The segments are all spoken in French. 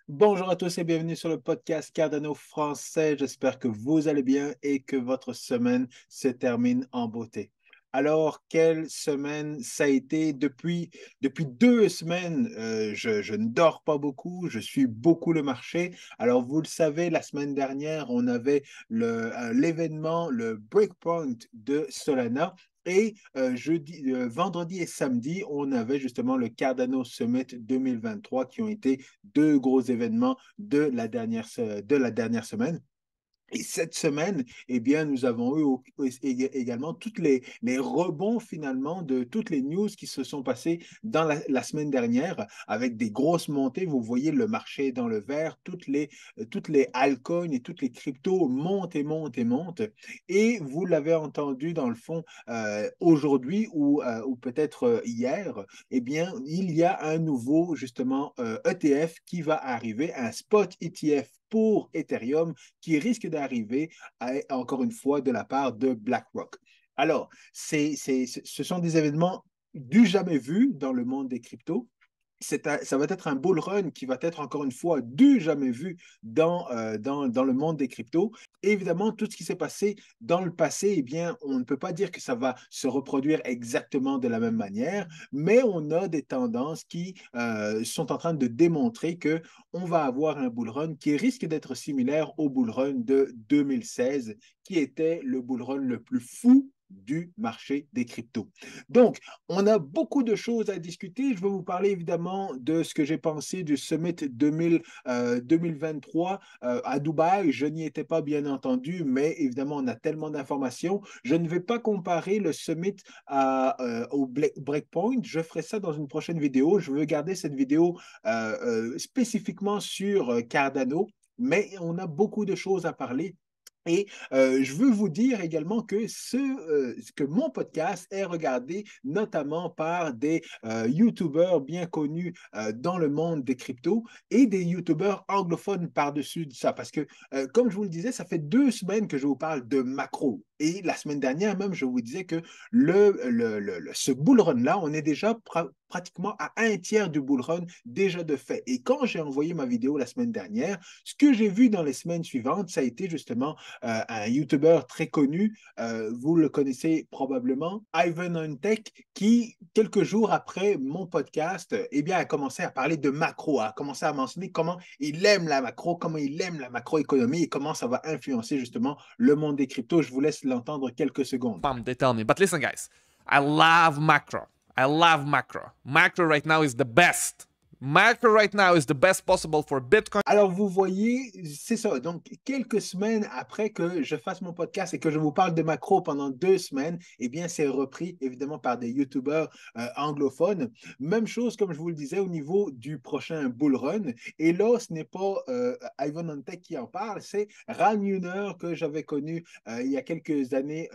Bonjour à tous et bienvenue sur le podcast Cardano français. J'espère que vous allez bien et que votre semaine se termine en beauté. Alors, quelle semaine ça a été depuis 2 semaines? Je ne dors pas beaucoup, je suis beaucoup le marché. Alors, vous le savez, la semaine dernière, on avait l'événement, le Breakpoint de Solana. Et vendredi et samedi, on avait justement le Cardano Summit 2023 qui ont été deux gros événements de la dernière semaine. Et cette semaine, eh bien, nous avons eu également toutes les rebonds finalement de toutes les news qui se sont passées dans la semaine dernière avec des grosses montées. Vous voyez le marché dans le vert, toutes les altcoins et toutes les cryptos montent et montent et montent. Et vous l'avez entendu dans le fond aujourd'hui ou peut-être hier, eh bien, il y a un nouveau justement ETF qui va arriver, un spot ETF pour Ethereum qui risque d'arriver encore une fois de la part de BlackRock. Alors, ce sont des événements du jamais vu dans le monde des cryptos. Ça va être un bull run qui va être encore une fois du jamais vu dans le monde des cryptos. Et évidemment, tout ce qui s'est passé dans le passé, eh bien, on ne peut pas dire que ça va se reproduire exactement de la même manière, mais on a des tendances qui sont en train de démontrer que on va avoir un bull run qui risque d'être similaire au bull run de 2016, qui était le bull run le plus fou du marché des cryptos. Donc, on a beaucoup de choses à discuter. Je vais vous parler évidemment de ce que j'ai pensé du Summit 2023 à Dubaï. Je n'y étais pas bien entendu, mais évidemment, on a tellement d'informations. Je ne vais pas comparer le Summit au Breakpoint. Je ferai ça dans une prochaine vidéo. Je veux garder cette vidéo spécifiquement sur Cardano, mais on a beaucoup de choses à parler. Et je veux vous dire également que mon podcast est regardé notamment par des YouTubeurs bien connus dans le monde des cryptos et des YouTubeurs anglophones par-dessus ça. Parce que, comme je vous le disais, ça fait 2 semaines que je vous parle de macro. Et la semaine dernière même, je vous disais que ce bull run-là, on est déjà pratiquement à un tiers du bull run déjà de fait. Et quand j'ai envoyé ma vidéo la semaine dernière, ce que j'ai vu dans les semaines suivantes, ça a été justement un YouTuber très connu, vous le connaissez probablement, Ivan on Tech, qui, quelques jours après mon podcast, eh bien, a commencé à parler de macro, a commencé à mentionner comment il aime la macro, comment il aime la macroéconomie et comment ça va influencer justement le monde des cryptos. Je vous laisse l'entendre quelques secondes. They tell me. But listen, guys, I love macro. I love macro. Macro right now is the best. Macro right now is the best possible for Bitcoin. Alors, vous voyez, c'est ça. Donc, quelques semaines après que je fasse mon podcast et que je vous parle de macro pendant 2 semaines, eh bien, c'est repris évidemment par des YouTubeurs anglophones. Même chose, comme je vous le disais, au niveau du prochain bull run. Et là, ce n'est pas Ivan Ontek qui en parle, c'est Ral Neuner que j'avais connu il y a quelques années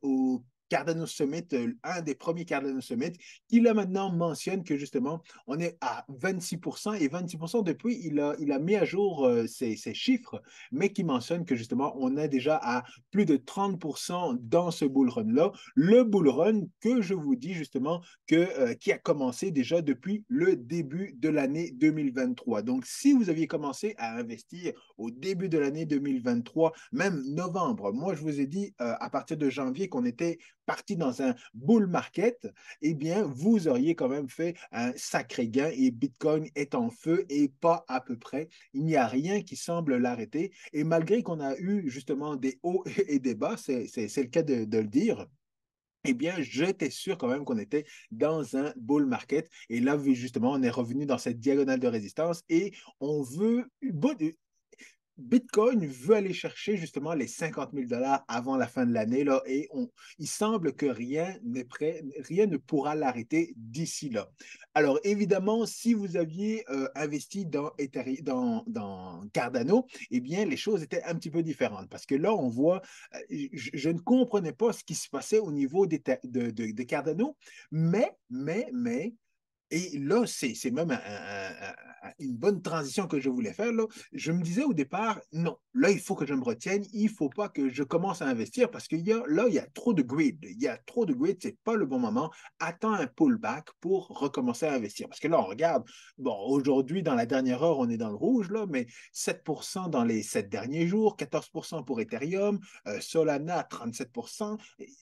au Cardano Summit, un des premiers Cardano Summit, qui là maintenant mentionne que justement, on est à 26% et 26% depuis, il a mis à jour ses chiffres, mais qui mentionne que justement, on est déjà à plus de 30% dans ce bull run-là. Le bull run que je vous dis justement qui a commencé déjà depuis le début de l'année 2023. Donc, si vous aviez commencé à investir au début de l'année 2023, même novembre, moi je vous ai dit à partir de janvier qu'on était parti dans un bull market, eh bien, vous auriez quand même fait un sacré gain et Bitcoin est en feu et pas à peu près. Il n'y a rien qui semble l'arrêter. Et malgré qu'on a eu justement des hauts et des bas, c'est le cas de le dire, eh bien, j'étais sûr quand même qu'on était dans un bull market. Et là, justement, on est revenu dans cette diagonale de résistance et on veut, Bitcoin veut aller chercher justement les 50 000 dollars avant la fin de l'année, là, et il semble que rien n'est prêt, rien ne pourra l'arrêter d'ici là. Alors, évidemment, si vous aviez investi dans Cardano, eh bien, les choses étaient un petit peu différentes parce que là, on voit, je ne comprenais pas ce qui se passait au niveau de Cardano, mais Et là, c'est même une bonne transition que je voulais faire. Là. Je me disais au départ, non, là, il faut que je me retienne, il ne faut pas que je commence à investir parce qu'il y a, là, il y a trop de greed. Il y a trop de greed, ce n'est pas le bon moment. Attends un pullback pour recommencer à investir. Parce que là, on regarde, bon, aujourd'hui, dans la dernière heure, on est dans le rouge, là, mais 7% dans les 7 derniers jours, 14% pour Ethereum, Solana, 37%.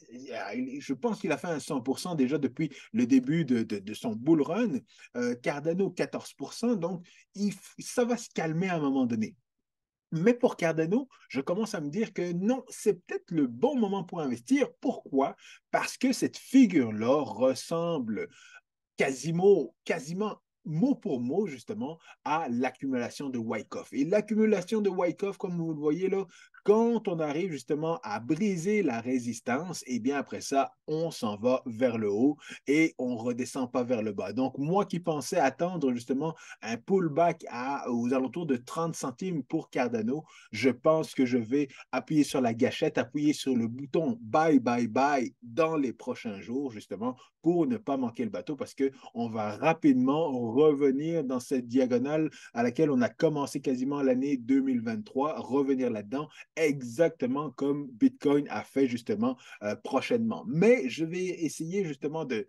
Je pense qu'il a fait un 100% déjà depuis le début de son bull run, Cardano 14%, donc ça va se calmer à un moment donné. Mais pour Cardano, je commence à me dire que non, c'est peut-être le bon moment pour investir. Pourquoi? Parce que cette figure-là ressemble quasiment mot pour mot, justement, à l'accumulation de Wyckoff. Et l'accumulation de Wyckoff, comme vous le voyez là, quand on arrive justement à briser la résistance, et bien après ça, on s'en va vers le haut et on ne redescend pas vers le bas. Donc, moi qui pensais attendre justement un pullback aux alentours de 30 centimes pour Cardano, je pense que je vais appuyer sur la gâchette, appuyer sur le bouton buy, buy, buy dans les prochains jours, justement, pour ne pas manquer le bateau parce qu'on va rapidement revenir dans cette diagonale à laquelle on a commencé quasiment l'année 2023, revenir là-dedans, exactement comme Bitcoin a fait justement prochainement. Mais je vais essayer justement de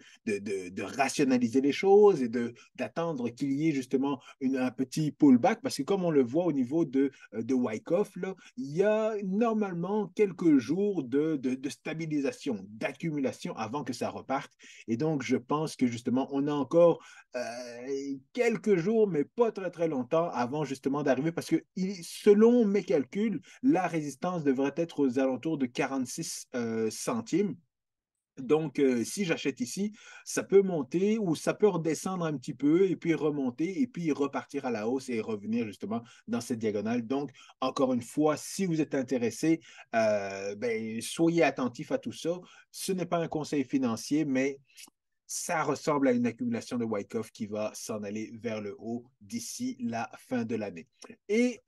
rationaliser les choses et d'attendre qu'il y ait justement un petit pullback parce que comme on le voit au niveau de Wyckoff, là, il y a normalement quelques jours de stabilisation, d'accumulation avant que ça reparte. Et donc, je pense que justement, on a encore quelques jours, mais pas très, très longtemps avant justement d'arriver parce que selon mes calculs, la résistance devrait être aux alentours de 46 centimes. Donc, si j'achète ici, ça peut monter ou ça peut redescendre un petit peu et puis remonter et puis repartir à la hausse et revenir justement dans cette diagonale. Donc, encore une fois, si vous êtes intéressé, ben, soyez attentif à tout ça. Ce n'est pas un conseil financier, mais ça ressemble à une accumulation de Wyckoff qui va s'en aller vers le haut d'ici la fin de l'année. Et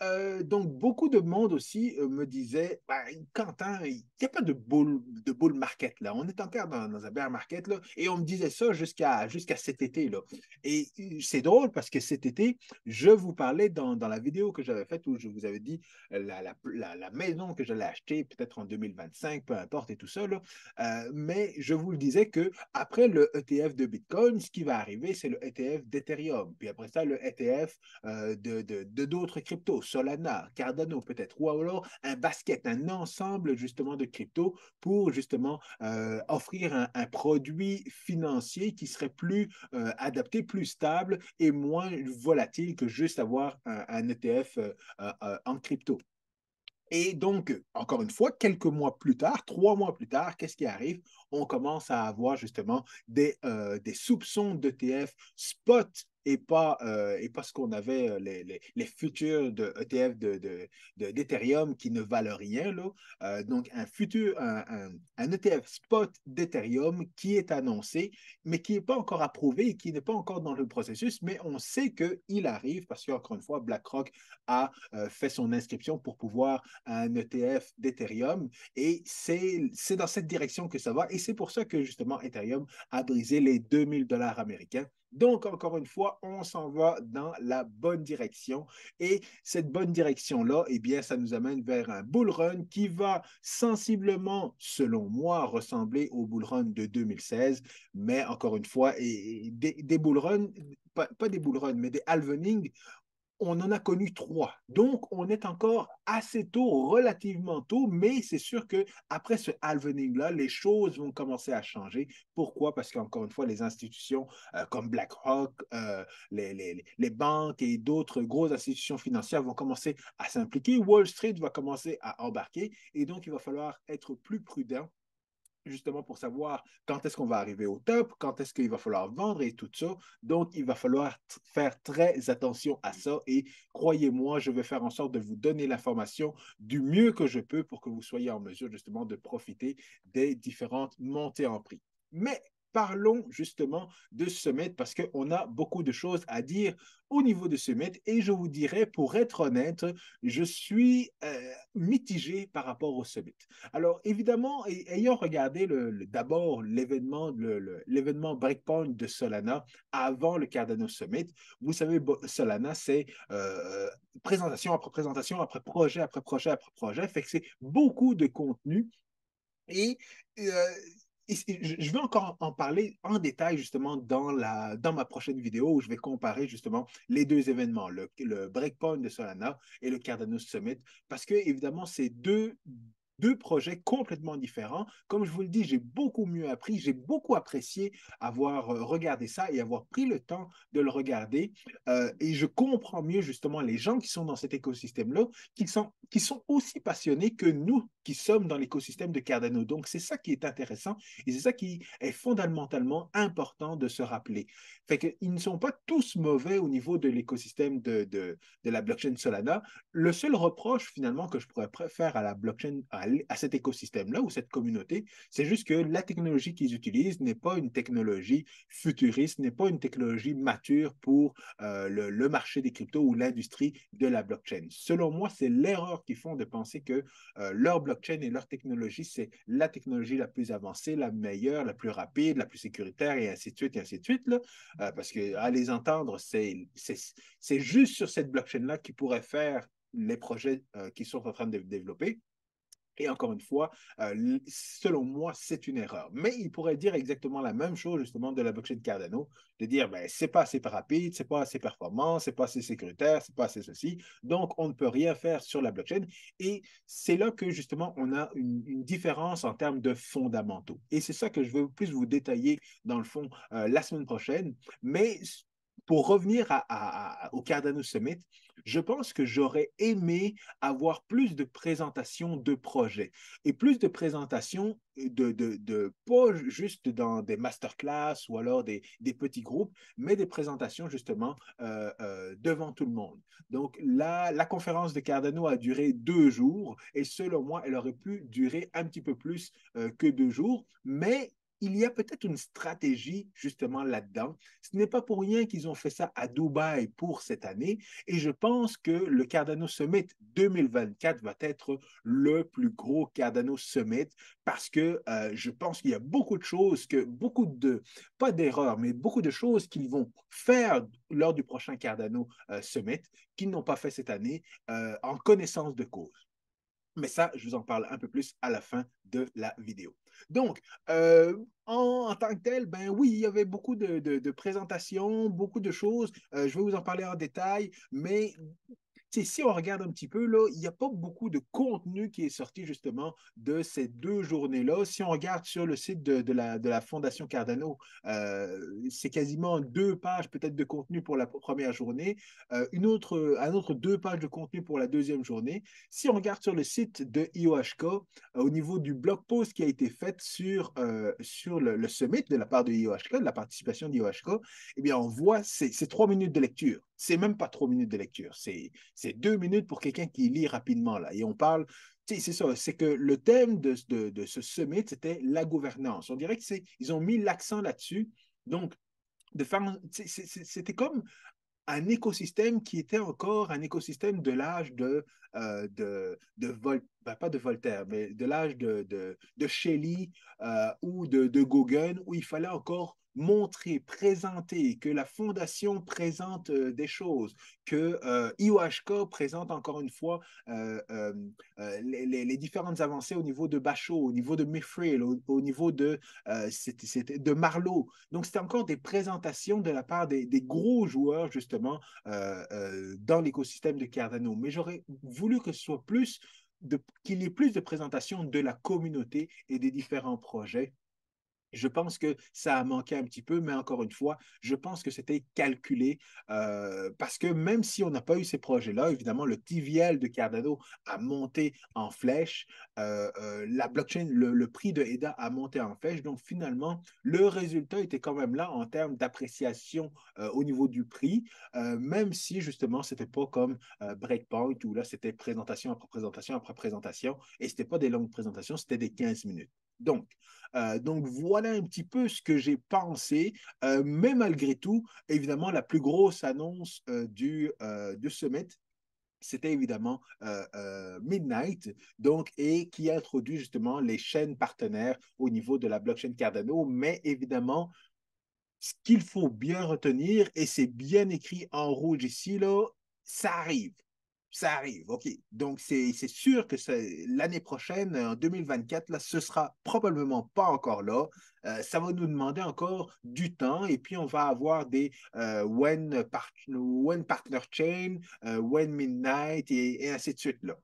donc, beaucoup de monde aussi me disait, ben, Quentin, il n'y a pas de bull market là. On est encore dans un bear market là. Et on me disait ça jusqu'à cet été là. Et c'est drôle parce que cet été, je vous parlais dans la vidéo que j'avais faite où je vous avais dit la maison que j'allais acheter peut-être en 2025, peu importe et tout ça là. Mais je vous le disais que après le ETF de Bitcoin, ce qui va arriver, c'est le ETF d'Ethereum. Puis après ça, le ETF de d'autres cryptos, Solana, Cardano peut-être, ou alors un basket, un ensemble justement de cryptos pour justement offrir un produit financier qui serait plus adapté, plus stable et moins volatile que juste avoir un ETF en crypto. Et donc, encore une fois, quelques mois plus tard, 3 mois plus tard, qu'est-ce qui arrive? On commence à avoir justement des soupçons d'ETF spot et pas ce qu'on avait, les futurs de ETF d'Ethereum qui ne valent rien. Là. Donc, un ETF spot d'Ethereum qui est annoncé, mais qui n'est pas encore approuvé et qui n'est pas encore dans le processus, mais on sait qu'il arrive parce qu'encore une fois, BlackRock a fait son inscription pour pouvoir un ETF d'Ethereum et c'est dans cette direction que ça va et c'est pour ça que justement Ethereum a brisé les 2000 $ américains. Donc, encore une fois, on s'en va dans la bonne direction. Et cette bonne direction-là, eh bien, ça nous amène vers un bull run qui va sensiblement, selon moi, ressembler au bull run de 2016. Mais encore une fois, des bull runs, pas des bull runs, mais des halvening on en a connu 3. Donc, on est encore assez tôt, relativement tôt, mais c'est sûr qu'après ce halvening-là, les choses vont commencer à changer. Pourquoi? Parce qu'encore une fois, les institutions comme BlackRock, les banques et d'autres grosses institutions financières vont commencer à s'impliquer. Wall Street va commencer à embarquer et donc il va falloir être plus prudent justement pour savoir quand est-ce qu'on va arriver au top, quand est-ce qu'il va falloir vendre et tout ça. Donc, il va falloir faire très attention à ça et croyez-moi, je vais faire en sorte de vous donner l'information du mieux que je peux pour que vous soyez en mesure justement de profiter des différentes montées en prix. Mais parlons justement de Summit parce qu'on a beaucoup de choses à dire au niveau de Summit et je vous dirais, pour être honnête, je suis mitigé par rapport au Summit. Alors, évidemment, ayant regardé d'abord l'événement Breakpoint de Solana avant le Cardano Summit, vous savez, Solana, c'est présentation après présentation, après projet, après projet, fait que c'est beaucoup de contenu et, euh, je vais encore en parler en détail justement dans ma prochaine vidéo où je vais comparer justement les deux événements, le Breakpoint de Solana et le Cardano Summit, parce que évidemment, c'est deux projets complètement différents. Comme je vous le dis, j'ai beaucoup mieux appris, j'ai beaucoup apprécié avoir regardé ça et avoir pris le temps de le regarder. Et je comprends mieux justement les gens qui sont dans cet écosystème-là, qui sont aussi passionnés que nous qui sommes dans l'écosystème de Cardano. Donc, c'est ça qui est intéressant et c'est ça qui est fondamentalement important de se rappeler. Fait qu'ils ne sont pas tous mauvais au niveau de l'écosystème de la blockchain Solana. Le seul reproche finalement que je pourrais faire à la blockchain, à cet écosystème-là ou cette communauté, c'est juste que la technologie qu'ils utilisent n'est pas une technologie futuriste, n'est pas une technologie mature pour le marché des cryptos ou l'industrie de la blockchain. Selon moi, c'est l'erreur qu'ils font de penser que leur blockchain et leur technologie, c'est la technologie la plus avancée, la meilleure, la plus rapide, la plus sécuritaire et ainsi de suite, et ainsi de suite. Là. Parce qu'à les entendre, c'est juste sur cette blockchain-là qu'ils pourraient faire les projets qu'ils sont en train de développer. Et encore une fois, selon moi, c'est une erreur. Mais il pourrait dire exactement la même chose justement de la blockchain Cardano, de dire ben c'est pas assez rapide, c'est pas assez performant, c'est pas assez sécuritaire, c'est pas assez ceci. Donc on ne peut rien faire sur la blockchain. Et c'est là que justement on a une différence en termes de fondamentaux. Et c'est ça que je veux plus vous détailler dans le fond la semaine prochaine. Mais pour revenir au Cardano Summit, je pense que j'aurais aimé avoir plus de présentations de projets et plus de présentations pas juste dans des masterclass ou alors des petits groupes, mais des présentations justement devant tout le monde. Donc là, la conférence de Cardano a duré 2 jours et selon moi, elle aurait pu durer un petit peu plus que 2 jours, mais il y a peut-être une stratégie justement là-dedans. Ce n'est pas pour rien qu'ils ont fait ça à Dubaï pour cette année et je pense que le Cardano Summit 2024 va être le plus gros Cardano Summit parce que je pense qu'il y a beaucoup de choses, pas d'erreurs, mais beaucoup de choses qu'ils vont faire lors du prochain Cardano Summit qu'ils n'ont pas fait cette année en connaissance de cause. Mais ça, je vous en parle un peu plus à la fin de la vidéo. Donc, en tant que tel, ben oui, il y avait beaucoup de présentations, beaucoup de choses. Je vais vous en parler en détail, mais si on regarde un petit peu, là, il n'y a pas beaucoup de contenu qui est sorti justement de ces 2 journées-là. Si on regarde sur le site de la Fondation Cardano, c'est quasiment 2 pages peut-être de contenu pour la première journée, un autre 2 pages de contenu pour la deuxième journée. Si on regarde sur le site de IOHK, au niveau du blog post qui a été fait sur le summit de la part de IOHK, de la participation d'IOHK, eh bien, on voit c'est 3 minutes de lecture. C'est même pas 3 minutes de lecture. C'est 2 minutes pour quelqu'un qui lit rapidement. Là. Et on parle, c'est ça, c'est que le thème de ce summit, c'était la gouvernance. On dirait qu'ils ont mis l'accent là-dessus. Donc, c'était comme un écosystème qui était encore un écosystème de l'âge pas de Voltaire, mais de l'âge de Shelley ou de Gauguin, où il fallait encore montrer, présenter, que la fondation présente des choses, que IOHK présente encore une fois les différentes avancées au niveau de Bachot, au niveau de Mifril, au niveau de Marlowe. Donc, c'était encore des présentations de la part des gros joueurs, justement, dans l'écosystème de Cardano. Mais j'aurais voulu que ce soit qu'il y ait plus de présentations de la communauté et des différents projets. Je pense que ça a manqué un petit peu, mais encore une fois, je pense que c'était calculé parce que même si on n'a pas eu ces projets-là, évidemment, le TVL de Cardano a monté en flèche, la blockchain, le prix de EDA a monté en flèche, donc finalement, le résultat était quand même là en termes d'appréciation au niveau du prix, même si justement, c'était pas comme Breakpoint où là, c'était présentation après présentation après présentation, et c'était pas des longues présentations, c'était des 15 minutes. Donc, voilà un petit peu ce que j'ai pensé, mais malgré tout, évidemment, la plus grosse annonce du Summit, c'était évidemment Midnight, donc, et qui a introduit justement les chaînes partenaires au niveau de la blockchain Cardano, mais évidemment, ce qu'il faut bien retenir, et c'est bien écrit en rouge ici, là, ça arrive. Ça arrive, OK. Donc, c'est sûr que l'année prochaine, en 2024, là, ce sera probablement pas encore là. Ça va nous demander encore du temps et puis on va avoir des when Partner Chain, When Midnight et ainsi de suite là.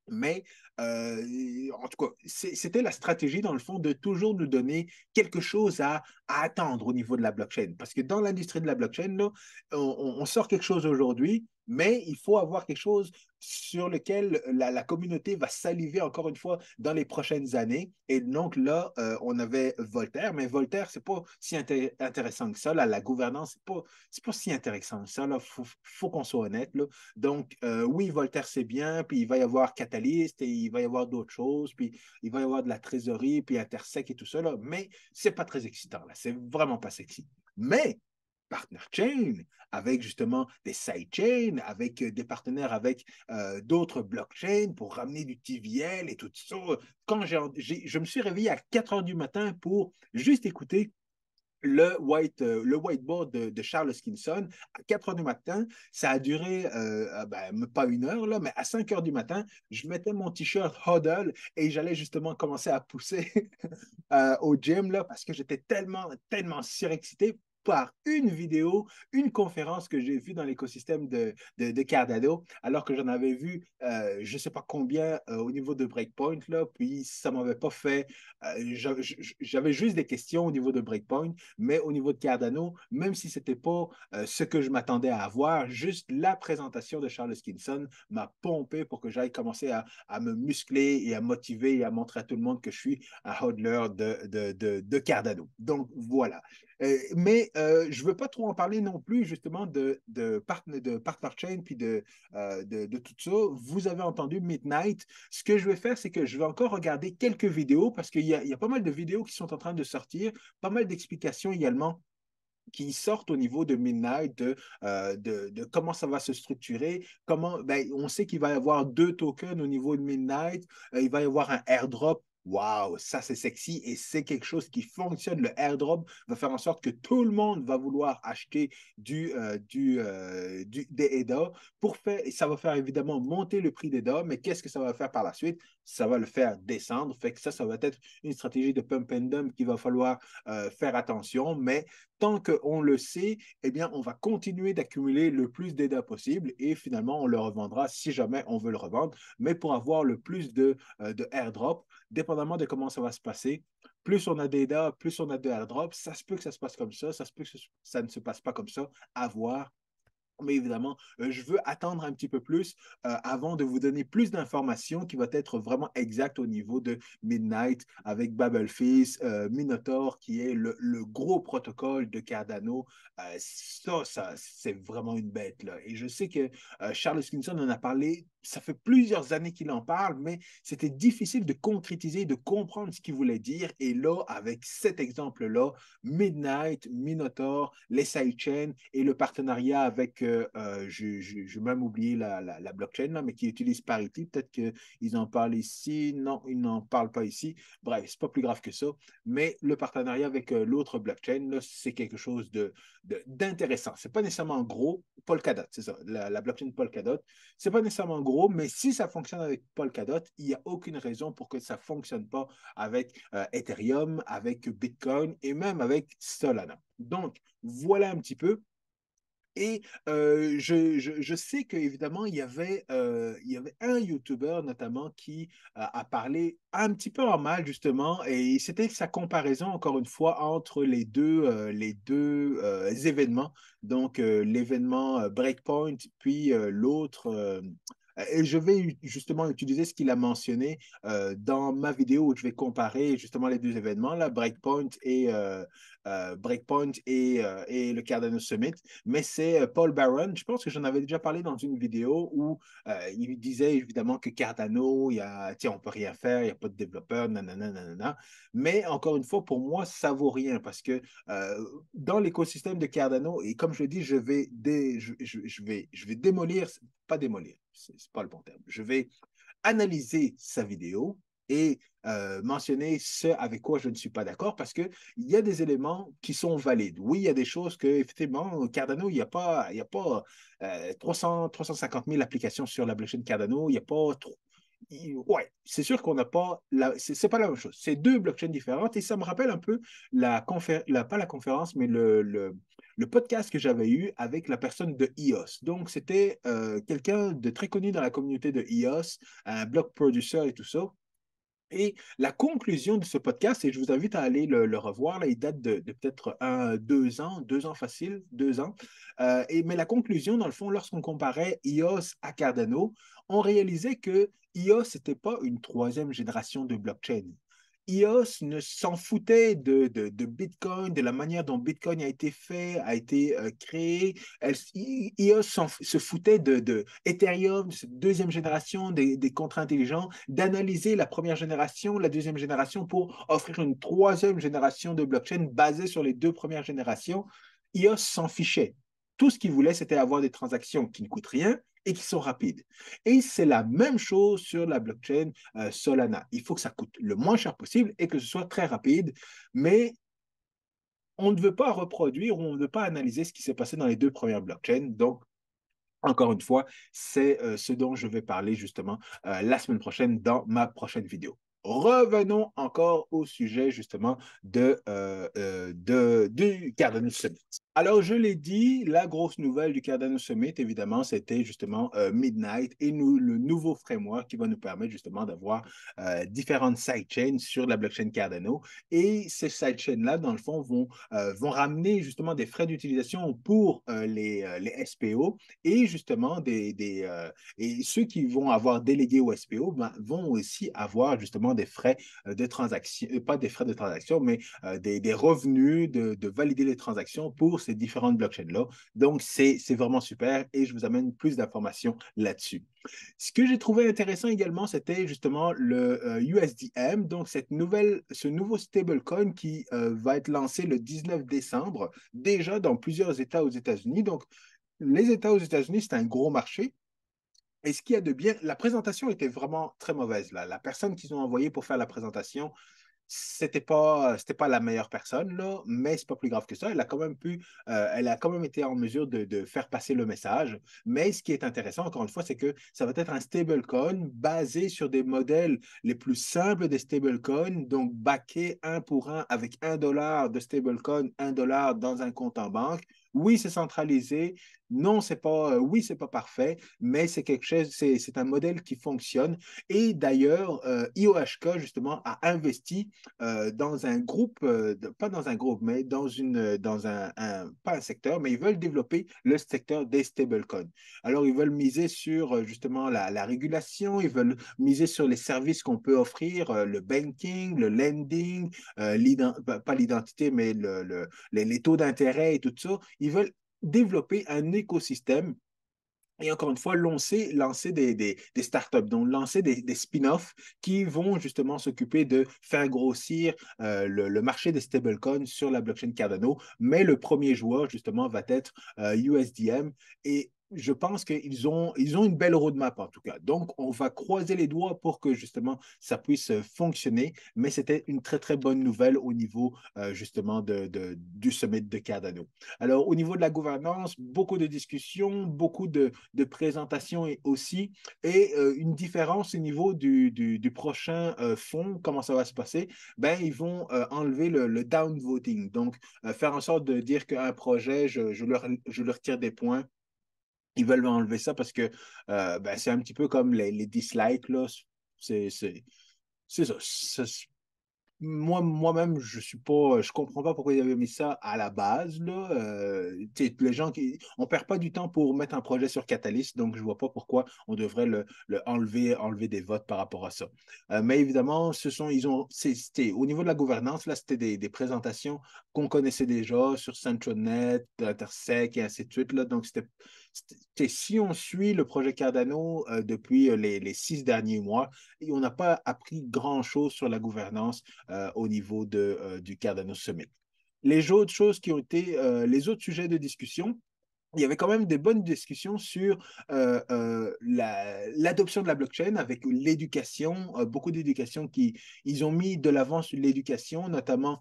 Mais en tout cas, c'était la stratégie, dans le fond, de toujours nous donner quelque chose à attendre au niveau de la blockchain. Parce que dans l'industrie de la blockchain, là, on sort quelque chose aujourd'hui, mais il faut avoir quelque chose sur lequel la communauté va saliver encore une fois dans les prochaines années. Et donc là, on avait Voltaire, mais Voltaire, c'est pas si intéressant que ça. Là, la gouvernance, c'est pas si intéressant que ça. Là, faut qu'on soit honnête. Là. Donc, oui, Voltaire, c'est bien, puis il va y avoir Catalyst, et il va y avoir d'autres choses, puis il va y avoir de la trésorerie, puis Intersec et tout ça, là, mais c'est pas très excitant, là. C'est vraiment pas sexy. Mais partner chain, avec justement des sidechains, avec des partenaires avec d'autres blockchains pour ramener du TVL et tout ça. Quand je me suis réveillé à 4 heures du matin pour juste écouter le whiteboard de Charles Hoskinson à 4 heures du matin. Ça a duré, pas une heure, là, mais à 5 heures du matin, je mettais mon t-shirt Huddle et j'allais justement commencer à pousser au gym là, parce que j'étais tellement, tellement surexcité par une vidéo, une conférence que j'ai vue dans l'écosystème de Cardano, alors que j'en avais vu je ne sais pas combien au niveau de Breakpoint, là, puis ça ne m'avait pas fait. J'avais juste des questions au niveau de Breakpoint, mais au niveau de Cardano, même si ce n'était pas ce que je m'attendais à avoir, juste la présentation de Charles Skinson m'a pompé pour que j'aille commencer à me muscler et à motiver et à montrer à tout le monde que je suis un hodler de Cardano. Donc voilà. Mais je ne veux pas trop en parler non plus justement de partner chain puis de tout ça. Vous avez entendu Midnight. Ce que je vais faire, c'est que je vais encore regarder quelques vidéos parce qu'il y a pas mal de vidéos qui sont en train de sortir, pas mal d'explications également qui sortent au niveau de Midnight, de comment ça va se structurer, comment, ben, on sait qu'il va y avoir 2 tokens au niveau de Midnight, il va y avoir un airdrop. Waouh, ça c'est sexy et c'est quelque chose qui fonctionne. Le airdrop va faire en sorte que tout le monde va vouloir acheter des EDA pour faire, et ça va faire évidemment monter le prix des EDA, mais qu'est-ce que ça va faire par la suite? Ça va le faire descendre. Fait que ça va être une stratégie de pump and dump qu'il va falloir faire attention, mais tant qu'on le sait, eh bien, on va continuer d'accumuler le plus d'ADA possible et finalement, on le revendra si jamais on veut le revendre. Mais pour avoir le plus de airdrop, dépendamment de comment ça va se passer, plus on a d'ADA, plus on a de airdrop, ça se peut que ça se passe comme ça se peut que ça ne se passe pas comme ça, à voir. Mais évidemment, je veux attendre un petit peu plus avant de vous donner plus d'informations qui vont être vraiment exactes au niveau de Midnight avec Babelfizz, Minotaur, qui est le gros protocole de Cardano. Ça c'est vraiment une bête, là. Et je sais que Charles Hoskinson en a parlé, ça fait plusieurs années qu'il en parle, mais c'était difficile de concrétiser, de comprendre ce qu'il voulait dire. Et là, avec cet exemple-là, Midnight, Minotaur, les sidechains et le partenariat avec, j'ai même oublié la blockchain, là, mais qui utilise Parity. Peut-être qu'ils en parlent ici. Non, ils n'en parlent pas ici. Bref, c'est pas plus grave que ça. Mais le partenariat avec l'autre blockchain, c'est quelque chose d'intéressant. C'est pas nécessairement gros. Polkadot, c'est ça. La blockchain Polkadot, c'est pas nécessairement gros, mais si ça fonctionne avec Polkadot, il n'y a aucune raison pour que ça ne fonctionne pas avec Ethereum, avec Bitcoin et même avec Solana. Donc, voilà un petit peu. Et je sais qu'évidemment, il y avait un YouTuber notamment qui a parlé un petit peu en mal, justement, et c'était sa comparaison, encore une fois, entre les deux événements. Donc, l'événement Breakpoint, puis l'autre Et je vais justement utiliser ce qu'il a mentionné dans ma vidéo où je vais comparer justement les deux événements, là, Breakpoint et le Cardano Summit. Mais c'est Paul Barron, je pense que j'en avais déjà parlé dans une vidéo où il disait évidemment que Cardano, tiens, on ne peut rien faire, il n'y a pas de développeur, nanana, nanana. Mais encore une fois, pour moi, ça vaut rien parce que dans l'écosystème de Cardano, et comme je le dis, je vais démolir, pas démolir, c'est pas le bon terme, je vais analyser sa vidéo et mentionner ce avec quoi je ne suis pas d'accord parce qu'il y a des éléments qui sont valides. Oui, il y a des choses que, effectivement, Cardano, il y a pas 350 000 applications sur la blockchain Cardano, il n'y a pas trop. Ouais, c'est sûr qu'on n'a pas c'est pas la même chose. C'est deux blockchains différentes et ça me rappelle un peu pas la conférence, mais le podcast que j'avais eu avec la personne de EOS. Donc, c'était quelqu'un de très connu dans la communauté de EOS, un block producer et tout ça. Et la conclusion de ce podcast, et je vous invite à aller le revoir, là, il date de peut-être 2 ans facile, 2 ans. Mais la conclusion, dans le fond, lorsqu'on comparait EOS à Cardano, on réalisait que EOS n'était pas une troisième génération de blockchain. EOS ne s'en foutait de Bitcoin, de la manière dont Bitcoin a été fait, a été créé. EOS se foutait de Ethereum, de cette deuxième génération des contrats intelligents, d'analyser la première génération, la deuxième génération pour offrir une troisième génération de blockchain basée sur les deux premières générations. EOS s'en fichait. Tout ce qu'il voulait, c'était avoir des transactions qui ne coûtent rien et qui sont rapides. Et c'est la même chose sur la blockchain Solana. Il faut que ça coûte le moins cher possible et que ce soit très rapide, mais on ne veut pas reproduire ou on ne veut pas analyser ce qui s'est passé dans les deux premières blockchains. Donc, encore une fois, c'est ce dont je vais parler justement la semaine prochaine dans ma prochaine vidéo. Revenons encore au sujet justement du Cardano Summit. Alors, je l'ai dit, la grosse nouvelle du Cardano Summit, évidemment, c'était justement Midnight et le nouveau framework qui va nous permettre justement d'avoir différentes sidechains sur la blockchain Cardano. Et ces sidechains-là, dans le fond, vont ramener justement des frais d'utilisation pour les SPO et justement et ceux qui vont avoir délégué au SPO ben, vont aussi avoir justement des frais de transaction, pas des frais de transaction, mais des revenus de valider les transactions pour ces différentes blockchains-là. Donc, c'est vraiment super et je vous amène plus d'informations là-dessus. Ce que j'ai trouvé intéressant également, c'était justement le USDM, donc ce nouveau stablecoin qui va être lancé le 19 décembre, déjà dans plusieurs États aux États-Unis. Donc, les États aux États-Unis, c'est un gros marché. Et ce qu'il y a de bien, la présentation était vraiment très mauvaise. Là. La personne qu'ils ont envoyée pour faire la présentation, c'était pas la meilleure personne, là, mais c'est pas plus grave que ça. Elle a quand même été en mesure de faire passer le message. Mais ce qui est intéressant, encore une fois, c'est que ça va être un stablecoin basé sur des modèles les plus simples des stablecoins, donc backé un pour un avec $1 de stablecoin, $1 dans un compte en banque. Oui, c'est centralisé. Non, oui, c'est pas parfait, mais c'est quelque chose, c'est un modèle qui fonctionne. Et d'ailleurs, IOHK, justement, a investi dans un groupe, pas dans un groupe, mais pas un secteur, mais ils veulent développer le secteur des stablecoins. Alors, ils veulent miser sur justement la régulation, ils veulent miser sur les services qu'on peut offrir, le banking, le lending, pas l'identité, mais les taux d'intérêt et tout ça. Ils veulent développer un écosystème et encore une fois, lancer des startups, donc lancer des spin-offs qui vont justement s'occuper de faire grossir le marché des stablecoins sur la blockchain Cardano. Mais le premier joueur, justement, va être USDM. Et je pense ils ont une belle roadmap en tout cas. Donc, on va croiser les doigts pour que justement ça puisse fonctionner. Mais c'était une très, très bonne nouvelle au niveau justement du sommet de Cardano. Alors, au niveau de la gouvernance, beaucoup de discussions, beaucoup de présentations aussi, et une différence au niveau du prochain fonds, comment ça va se passer, ben, ils vont enlever le downvoting, donc faire en sorte de dire qu'un projet, je leur tire des points. Ils veulent enlever ça parce que ben, c'est un petit peu comme les dislikes, là. C'est c'est- c'est ça. Moi-même, je comprends pas pourquoi ils avaient mis ça à la base, là. Les gens on perd pas du temps pour mettre un projet sur Catalyst, donc je vois pas pourquoi on devrait enlever des votes par rapport à ça. Mais évidemment, au niveau de la gouvernance, là, c'était des présentations qu'on connaissait déjà sur CentroNet, Intersec et ainsi de suite, là. Donc, si on suit le projet Cardano depuis les 6 derniers mois, et on n'a pas appris grand-chose sur la gouvernance au niveau du Cardano Summit. Les autres choses qui ont été, les autres sujets de discussion, il y avait quand même des bonnes discussions sur l'adoption de la blockchain avec l'éducation, beaucoup d'éducation qui ils ont mis de l'avant sur l'éducation, notamment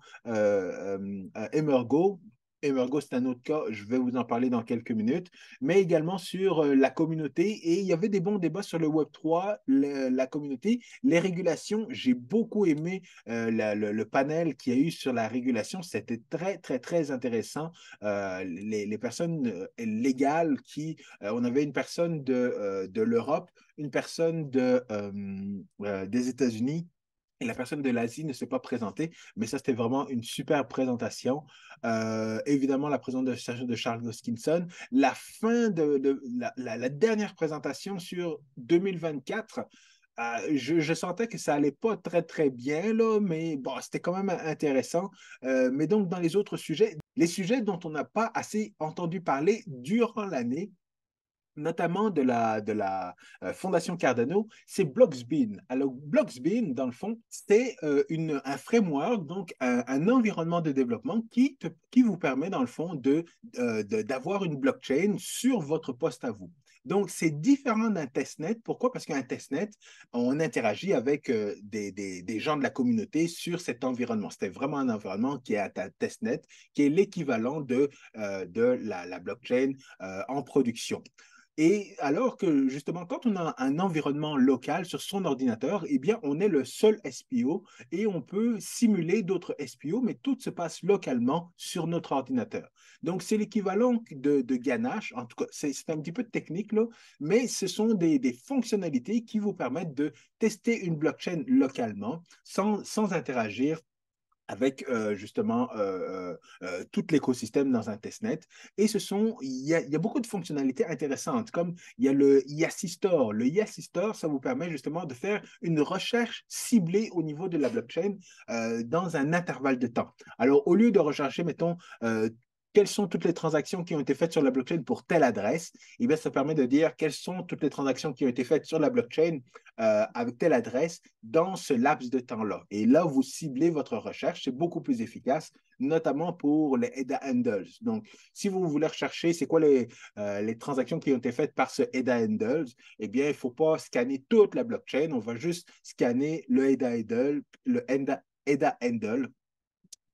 Emergo. Emergo, c'est un autre cas, je vais vous en parler dans quelques minutes, mais également sur la communauté. Et il y avait des bons débats sur le Web3, la communauté, les régulations. J'ai beaucoup aimé le panel qu'il y a eu sur la régulation. C'était très, très, très intéressant. Les personnes légales on avait une personne de l'Europe, une personne des États-Unis et la personne de l'Asie ne s'est pas présentée, mais ça, c'était vraiment une super présentation. Évidemment, la présentation de Charles Hoskinson. La fin la dernière présentation sur 2024, je sentais que ça allait pas très, très bien, là, mais bon, c'était quand même intéressant. Mais donc, dans les autres sujets, les sujets dont on n'a pas assez entendu parler durant l'année, notamment de la Fondation Cardano, c'est Bloxbeam. Alors, Bloxbeam, dans le fond, c'est un framework, donc un environnement de développement qui vous permet, dans le fond, d'avoir une blockchain sur votre poste à vous. Donc, c'est différent d'un testnet. Pourquoi? Parce qu'un testnet, on interagit avec des gens de la communauté sur cet environnement. C'était vraiment un environnement qui est un testnet, qui est l'équivalent de la blockchain en production. Et alors que justement, quand on a un environnement local sur son ordinateur, eh bien, on est le seul SPO et on peut simuler d'autres SPO, mais tout se passe localement sur notre ordinateur. Donc, c'est l'équivalent de Ganache. En tout cas, c'est un petit peu technique, là, mais ce sont des fonctionnalités qui vous permettent de tester une blockchain localement sans interagir avec justement tout l'écosystème dans un testnet. Et il y a beaucoup de fonctionnalités intéressantes, comme il y a le Yassi Store. Le Yassi Store, ça vous permet justement de faire une recherche ciblée au niveau de la blockchain dans un intervalle de temps. Alors, au lieu de rechercher, mettons, quelles sont toutes les transactions qui ont été faites sur la blockchain pour telle adresse, eh bien, ça permet de dire quelles sont toutes les transactions qui ont été faites sur la blockchain avec telle adresse dans ce laps de temps-là. Et là, vous ciblez votre recherche, c'est beaucoup plus efficace, notamment pour les EDA handles. Donc, si vous voulez rechercher c'est quoi les transactions qui ont été faites par ce EDA handles, eh bien, il ne faut pas scanner toute la blockchain, on va juste scanner le EDA handle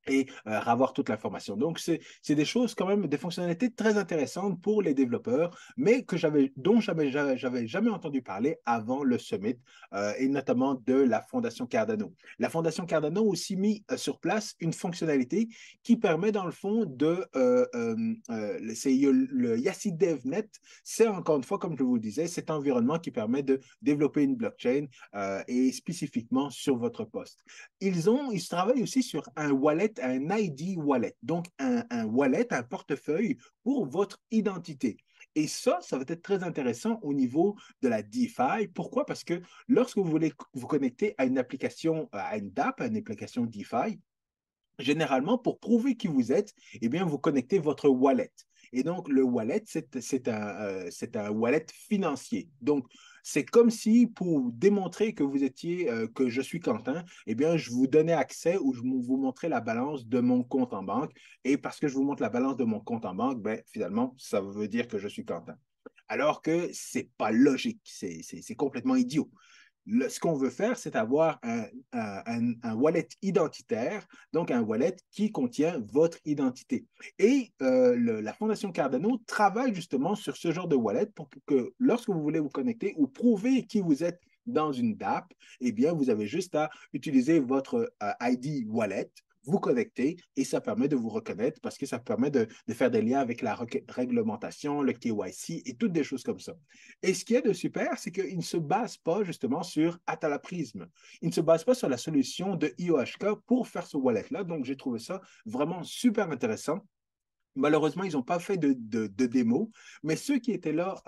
et avoir toute l'information. Donc, c'est des choses quand même, des fonctionnalités très intéressantes pour les développeurs, mais dont j'avais jamais entendu parler avant le Summit, et notamment de la Fondation Cardano. La Fondation Cardano a aussi mis sur place une fonctionnalité qui permet, dans le fond, c'est le Yassi DevNet. C'est encore une fois, comme je vous le disais, cet environnement qui permet de développer une blockchain et spécifiquement sur votre poste. Ils travaillent aussi sur un wallet, un ID wallet, donc un wallet, un portefeuille pour votre identité. Et ça va être très intéressant au niveau de la DeFi. Pourquoi? Parce que lorsque vous voulez vous connecter à une application, à une DApp, à une application DeFi, généralement, pour prouver qui vous êtes, eh bien, vous connectez votre wallet. Et donc, le wallet, c'est un wallet financier. Donc, c'est comme si pour démontrer que que je suis Quentin, eh bien, je vous donnais accès ou je vous montrais la balance de mon compte en banque. Et parce que je vous montre la balance de mon compte en banque, ben, finalement, ça veut dire que je suis Quentin. Alors que c'est pas logique, c'est complètement idiot. Ce qu'on veut faire, c'est avoir un wallet identitaire, donc un wallet qui contient votre identité. Et la Fondation Cardano travaille justement sur ce genre de wallet pour que lorsque vous voulez vous connecter ou prouver qui vous êtes dans une DApp, eh bien, vous avez juste à utiliser votre ID wallet vous connecter et ça permet de vous reconnaître parce que ça permet de faire des liens avec la réglementation, le KYC et toutes des choses comme ça. Et ce qui est de super, c'est qu'il ne se base pas justement sur Atala Prism. Il ne se base pas sur la solution de IOHK pour faire ce wallet-là. Donc, j'ai trouvé ça vraiment super intéressant. Malheureusement, ils n'ont pas fait de démo, mais ceux qui étaient là,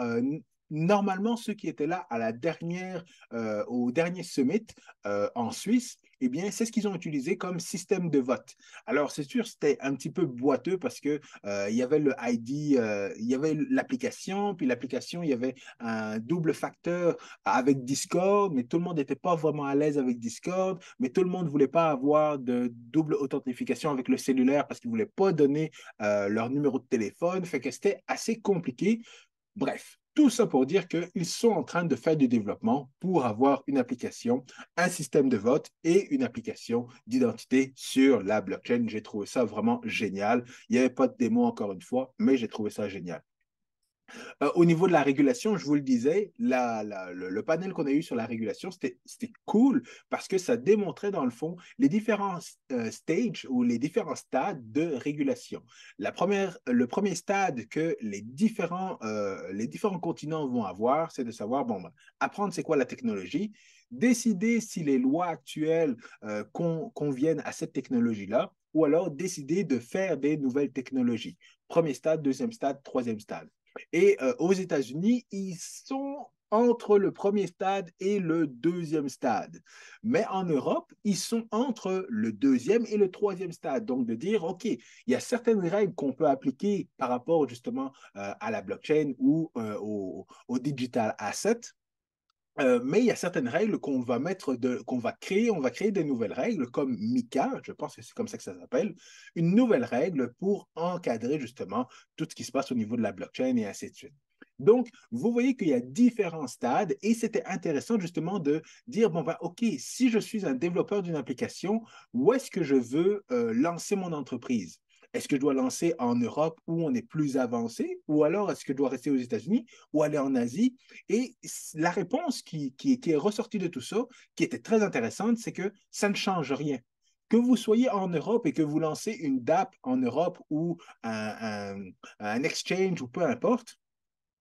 normalement, ceux qui étaient là à la au dernier summit en Suisse, eh bien, c'est ce qu'ils ont utilisé comme système de vote. Alors, c'est sûr, c'était un petit peu boiteux parce que il y avait le ID, il y avait l'application, puis l'application, il y avait un double facteur avec Discord, mais tout le monde n'était pas vraiment à l'aise avec Discord, mais tout le monde ne voulait pas avoir de double authentification avec le cellulaire parce qu'ils ne voulaient pas donner leur numéro de téléphone, fait que c'était assez compliqué. Bref, tout ça pour dire qu'ils sont en train de faire du développement pour avoir une application, un système de vote et une application d'identité sur la blockchain. J'ai trouvé ça vraiment génial. Il n'y avait pas de démo encore une fois, mais j'ai trouvé ça génial. Au niveau de la régulation, je vous le disais, le panel qu'on a eu sur la régulation, c'était cool parce que ça démontrait dans le fond les différents stages ou les différents stades de régulation. Le premier stade que les différents continents vont avoir, c'est de savoir, bon, ben, apprendre c'est quoi la technologie, décider si les lois actuelles conviennent à cette technologie-là, ou alors décider de faire des nouvelles technologies. Premier stade, deuxième stade, troisième stade. Et aux États-Unis, ils sont entre le premier stade et le deuxième stade. Mais en Europe, ils sont entre le deuxième et le troisième stade. Donc, de dire, OK, il y a certaines règles qu'on peut appliquer par rapport justement à la blockchain ou au digital asset. Mais il y a certaines règles qu'on va créer. On va créer des nouvelles règles comme MiCA, je pense que c'est comme ça que ça s'appelle, une nouvelle règle pour encadrer justement tout ce qui se passe au niveau de la blockchain et ainsi de suite. Donc, vous voyez qu'il y a différents stades et c'était intéressant justement de dire, bon, ben, OK, si je suis un développeur d'une application, où est-ce que je veux lancer mon entreprise? Est-ce que je dois lancer en Europe où on est plus avancé ou alors est-ce que je dois rester aux États-Unis ou aller en Asie? Et la réponse qui est ressortie de tout ça, qui était très intéressante, c'est que ça ne change rien. Que vous soyez en Europe et que vous lancez une DApp en Europe ou un exchange ou peu importe,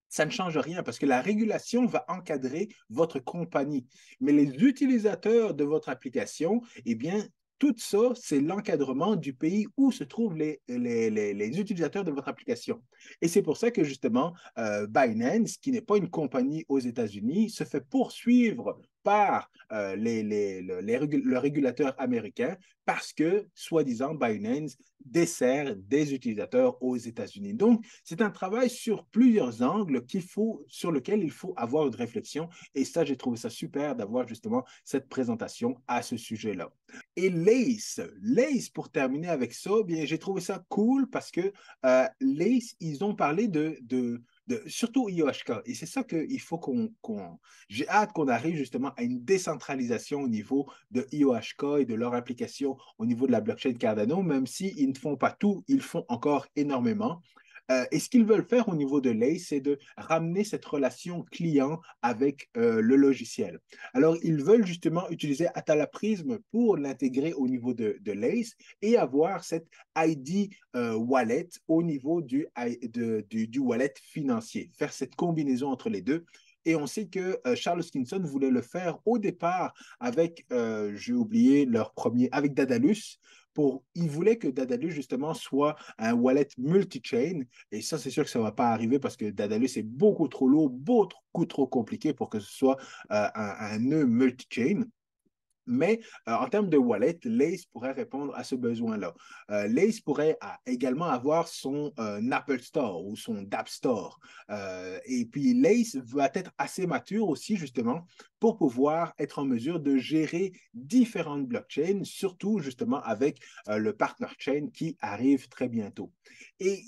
ça ne change rien parce que la régulation va encadrer votre compagnie. Mais les utilisateurs de votre application, eh bien, tout ça, c'est l'encadrement du pays où se trouvent les utilisateurs de votre application. Et c'est pour ça que justement, Binance, qui n'est pas une compagnie aux États-Unis, se fait poursuivre par le régulateur américain parce que, soi-disant, Binance dessert des utilisateurs aux États-Unis. Donc, c'est un travail sur plusieurs angles sur lequel il faut avoir une réflexion. Et ça, j'ai trouvé ça super d'avoir justement cette présentation à ce sujet-là. Et Lace, pour terminer avec ça, bien, j'ai trouvé ça cool parce que Lace, ils ont parlé surtout IOHK. Et c'est ça qu'il faut j'ai hâte qu'on arrive justement à une décentralisation au niveau de IOHK et de leur application au niveau de la blockchain Cardano, même s'ils ne font pas tout, ils font encore énormément. Et ce qu'ils veulent faire au niveau de l'ACE, c'est de ramener cette relation client avec le logiciel. Alors, ils veulent justement utiliser Atala Prism pour l'intégrer au niveau de l'ACE et avoir cette ID wallet au niveau du wallet financier, faire cette combinaison entre les deux. Et on sait que Charles Hoskinson voulait le faire au départ avec, j'ai oublié leur premier, avec Dadalus. Il voulait que Dadalus, justement, soit un wallet multi-chain. Et ça, c'est sûr que ça ne va pas arriver parce que Dadalus est beaucoup trop lourd, beaucoup trop compliqué pour que ce soit un nœud multi-chain. Mais en termes de wallet, Lace pourrait répondre à ce besoin-là. Lace pourrait également avoir son Apple Store ou son Dapp Store. Et puis Lace va être assez mature aussi, justement, pour pouvoir être en mesure de gérer différentes blockchains, surtout justement avec le partner chain qui arrive très bientôt. Et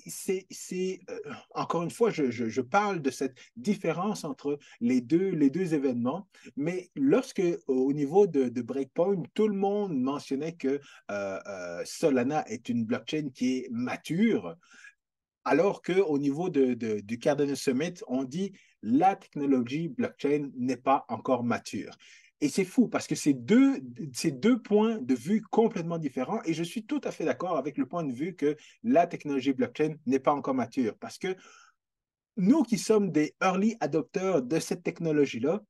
encore une fois, je parle de cette différence entre les deux événements, mais lorsque au niveau de Breakpoint, tout le monde mentionnait que Solana est une blockchain qui est mature, alors qu'au niveau du Cardano Summit, on dit la technologie blockchain n'est pas encore mature. Et c'est fou parce que c'est deux points de vue complètement différents et je suis tout à fait d'accord avec le point de vue que la technologie blockchain n'est pas encore mature parce que nous qui sommes des early adopteurs de cette technologie-là,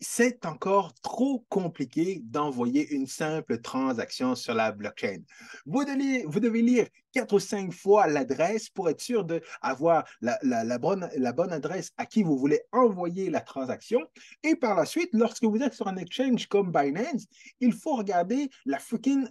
c'est encore trop compliqué d'envoyer une simple transaction sur la blockchain. Vous devez lire 4 ou 5 fois l'adresse pour être sûr d'avoir la bonne adresse à qui vous voulez envoyer la transaction. Et par la suite, lorsque vous êtes sur un exchange comme Binance, il faut regarder la freaking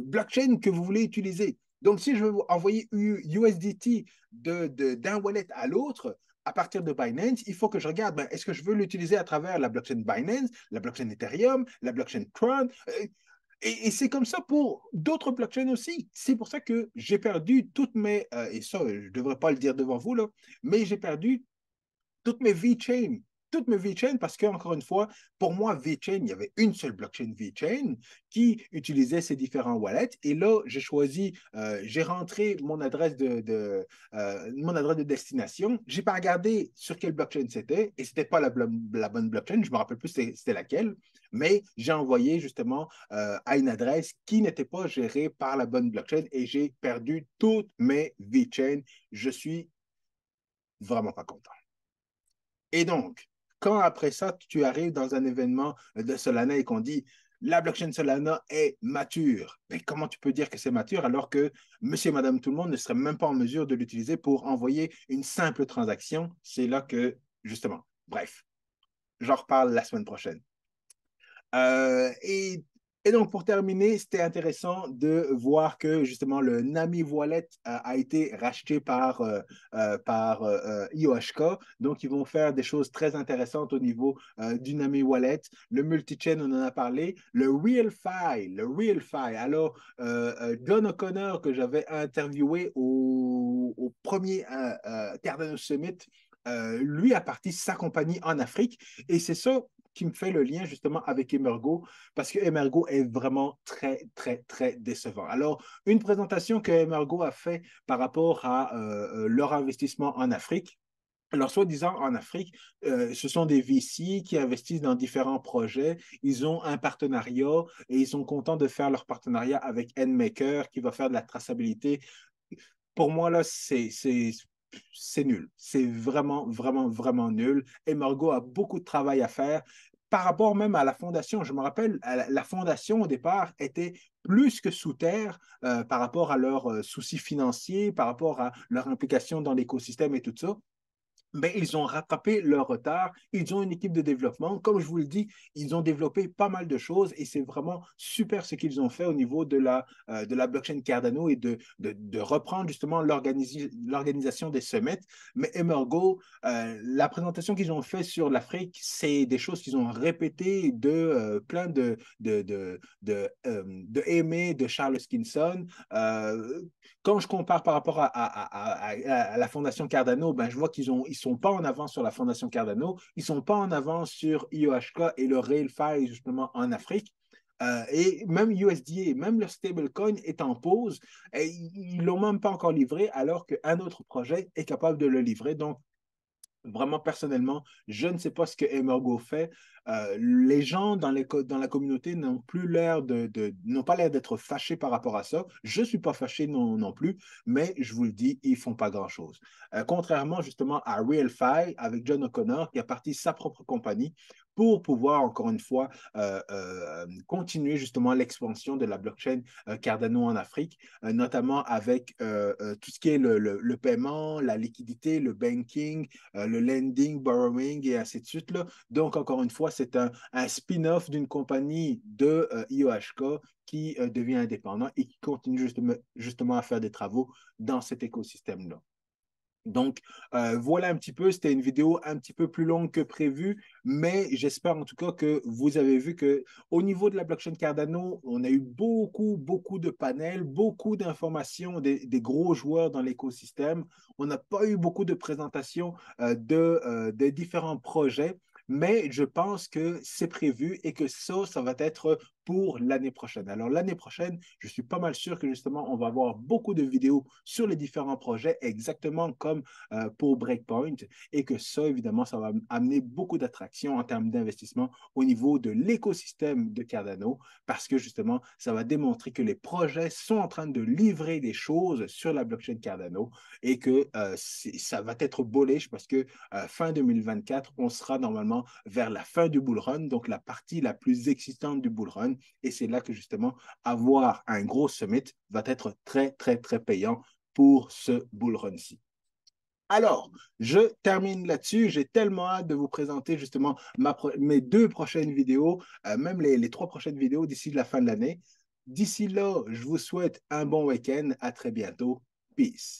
blockchain que vous voulez utiliser. Donc, si je veux envoyer USDT d'un wallet à l'autre, à partir de Binance, il faut que je regarde, ben, est-ce que je veux l'utiliser à travers la blockchain Binance, la blockchain Ethereum, la blockchain Tron? Et c'est comme ça pour d'autres blockchains aussi. C'est pour ça que j'ai perdu toutes mes, et ça, je ne devrais pas le dire devant vous, là, mais j'ai perdu toutes mes VeChain. Toutes mes VeChain, parce que, encore une fois, pour moi, VeChain, il y avait une seule blockchain VeChain qui utilisait ces différents wallets. Et là, j'ai rentré mon adresse de destination. Je n'ai pas regardé sur quelle blockchain c'était, et ce n'était pas la bonne blockchain. Je ne me rappelle plus c'était laquelle, mais j'ai envoyé justement à une adresse qui n'était pas gérée par la bonne blockchain et j'ai perdu toutes mes VeChain. Je suis vraiment pas content. Et donc, quand après ça, tu arrives dans un événement de Solana et qu'on dit la blockchain Solana est mature, mais comment tu peux dire que c'est mature alors que monsieur et madame tout le monde ne serait même pas en mesure de l'utiliser pour envoyer une simple transaction? C'est là que, justement, bref, j'en reparle la semaine prochaine. Euh, et, et donc, pour terminer, c'était intéressant de voir que justement le Nami Wallet a été racheté par IOHK. Donc, ils vont faire des choses très intéressantes au niveau du Nami Wallet. Le multi-chain, on en a parlé. Le RealFi. Alors, John O'Connor, que j'avais interviewé au premier Cardano Summit, lui a parti sa compagnie en Afrique. Et c'est ça qui me fait le lien justement avec Emergo, parce que Emergo est vraiment très, très, très décevant. Alors, une présentation que Emergo a fait par rapport à leur investissement en Afrique. Alors, soi-disant, en Afrique, ce sont des VC qui investissent dans différents projets. Ils ont un partenariat et ils sont contents de faire leur partenariat avec NMaker qui va faire de la traçabilité. Pour moi, là, c'est nul. C'est vraiment, vraiment, vraiment nul. Et Margot a beaucoup de travail à faire par rapport même à la fondation. Je me rappelle, la fondation, au départ, était plus que sous terre par rapport à leurs soucis financiers, par rapport à leur implication dans l'écosystème et tout ça. Mais ils ont rattrapé leur retard. Ils ont une équipe de développement. Comme je vous le dis, ils ont développé pas mal de choses et c'est vraiment super ce qu'ils ont fait au niveau de la blockchain Cardano et de reprendre justement l'organisation des summits. Mais Emergo, la présentation qu'ils ont fait sur l'Afrique, c'est des choses qu'ils ont répétées de plein de Aimé, de Charles Skinson. Quand je compare par rapport à la Fondation Cardano, ben, je vois ils sont pas en avance sur la Fondation Cardano, ils sont pas en avance sur IOHK et le RailFi justement en Afrique. Et même USDA, même le stablecoin est en pause. Et ils ne l'ont même pas encore livré alors qu'un autre projet est capable de le livrer. Donc, vraiment, personnellement, je ne sais pas ce que Emergo fait. Les gens dans la communauté n'ont plus n'ont pas l'air d'être fâchés par rapport à ça. Je ne suis pas fâché non plus, mais je vous le dis, ils ne font pas grand-chose. Contrairement justement à RealFi avec John O'Connor qui a parti sa propre compagnie pour pouvoir, encore une fois, continuer justement l'expansion de la blockchain Cardano en Afrique, notamment avec tout ce qui est le paiement, la liquidité, le banking, le lending, borrowing et ainsi de suite. Là. Donc, encore une fois, c'est un spin-off d'une compagnie de IOHK qui devient indépendant et qui continue justement à faire des travaux dans cet écosystème-là. Donc, voilà un petit peu, c'était une vidéo un petit peu plus longue que prévu, mais j'espère en tout cas que vous avez vu que au niveau de la blockchain Cardano, on a eu beaucoup, beaucoup de panels, beaucoup d'informations des gros joueurs dans l'écosystème. On n'a pas eu beaucoup de présentations de différents projets. Mais je pense que c'est prévu et que ça va être pour l'année prochaine. Alors, l'année prochaine, je suis pas mal sûr que justement, on va avoir beaucoup de vidéos sur les différents projets, exactement comme pour Breakpoint, et que ça, évidemment, ça va amener beaucoup d'attractions en termes d'investissement au niveau de l'écosystème de Cardano, parce que justement, ça va démontrer que les projets sont en train de livrer des choses sur la blockchain Cardano et que ça va être bullish parce que fin 2024, on sera normalement vers la fin du bull run, donc la partie la plus excitante du bull run. Et c'est là que justement, avoir un gros summit va être très, très, très payant pour ce bull run-ci. Alors, je termine là-dessus. J'ai tellement hâte de vous présenter justement mes 2 prochaines vidéos, même les 3 prochaines vidéos d'ici la fin de l'année. D'ici là, je vous souhaite un bon week-end. À très bientôt. Peace.